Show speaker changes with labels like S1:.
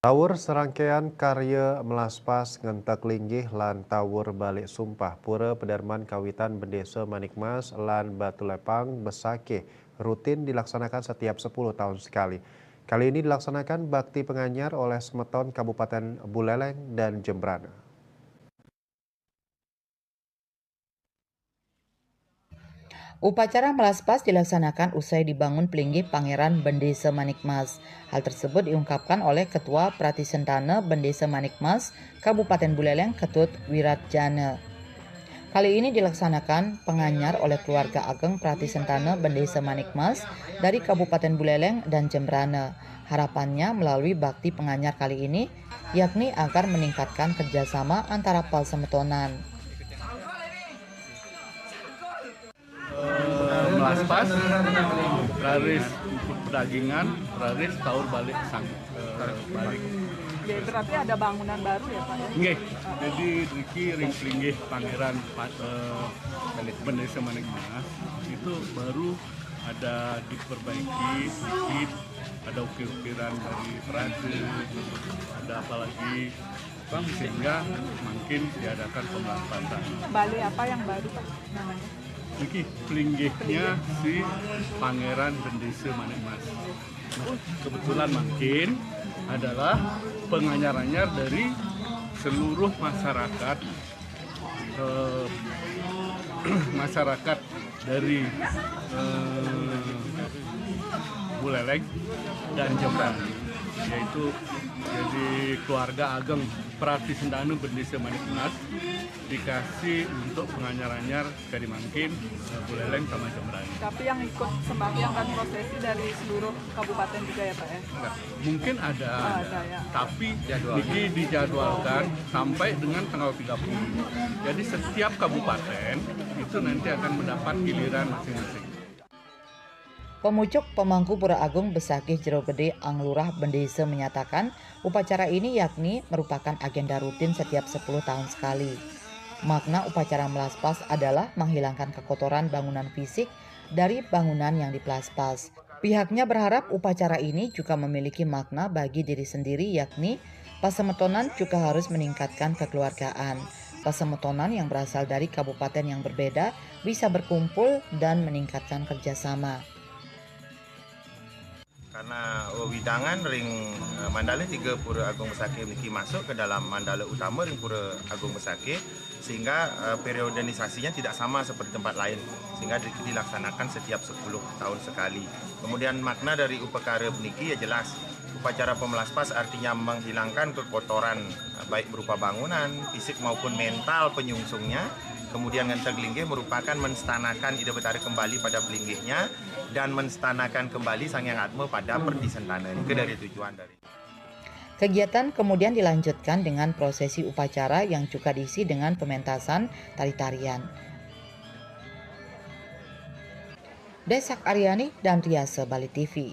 S1: Tawur serangkaian karya melaspas ngentek linggih lan tawur balik sumpah pura Pederman Kawitan Bendesa Manikmas lan Batu Lepang Besakeh rutin dilaksanakan setiap 10 tahun sekali. Kali ini dilaksanakan bakti penganyar oleh Semeton Kabupaten Buleleng dan Jembrana.
S2: Upacara melaspas dilaksanakan usai dibangun pelinggih Pangeran Bendesa Manikmas. Hal tersebut diungkapkan oleh Ketua Pratisentana Bendesa Manikmas, Kabupaten Buleleng, Ketut Wiratjana. Kali ini dilaksanakan penganyar oleh keluarga ageng Pratisentana Bendesa Manikmas dari Kabupaten Buleleng dan Jembrana. Harapannya melalui bakti penganyar kali ini, yakni agar meningkatkan kerjasama antara Palsemetonan.
S3: Melaspas, raris pedagingan, raris taur balik balik.
S4: Ya, berarti ada bangunan baru ya Pak?
S3: Nggih, jadi Riki ring pelinggih Pangeran Bendesa Manikmas itu baru ada diperbaiki sedikit, ada ukir-ukiran dari perajin, ada apa lagi, sehingga mungkin diadakan pemelaspasan.
S4: Bali apa yang baru Pak namanya?
S3: Niki pelinggihnya si Pangeran Bendesa Manikmas. Nah, kebetulan mungkin adalah penganyar-anyar dari seluruh masyarakat masyarakat dari Buleleng dan Jembrana, yaitu jadi keluarga ageng Pratisentana Bendesa Manikmas dikasih untuk penganyar-anyar sekali mungkin Buleleng sama Jembrana.
S4: Tapi yang ikut sembahyang dan prosesi dari seluruh kabupaten juga ya Pak ya?
S3: Nah, mungkin ada,
S4: Ya.
S3: tapi ini dijadwalkan sampai dengan tanggal 30. Jadi setiap kabupaten itu nanti akan mendapat giliran masing-masing.
S2: Pemucuk pemangku Pura Agung Besakeh Jero Gede Anglurah Bendesa menyatakan upacara ini yakni merupakan agenda rutin setiap 10 tahun sekali. Makna upacara melaspas adalah menghilangkan kekotoran bangunan fisik dari bangunan yang dipelaspas. Pihaknya berharap upacara ini juga memiliki makna bagi diri sendiri, yakni Pasemetonan juga harus meningkatkan kekeluargaan. Pasemetonan yang berasal dari kabupaten yang berbeda bisa berkumpul dan meningkatkan kerjasama.
S5: Karena widangan ring Mandala 3 Pura Agung Besakeh memiliki masuk ke dalam mandala utama ring Pura Agung Besakeh, sehingga periodanisasinya tidak sama seperti tempat lain, sehingga dilaksanakan setiap 10 tahun sekali. Kemudian makna dari upacara niki ya jelas, upacara pemelaspas artinya menghilangkan kekotoran baik berupa bangunan, fisik maupun mental penyungsungnya. Kemudian ngentek linggih merupakan menstanakan ide betari kembali pada pelinggihnya dan menstanakan kembali Sang Hyang Atma pada Pratisentana. Itu dari tujuan dari.
S2: Kegiatan kemudian dilanjutkan dengan prosesi upacara yang juga diisi dengan pementasan tari-tarian. Desak Aryani dan Riase Bali TV.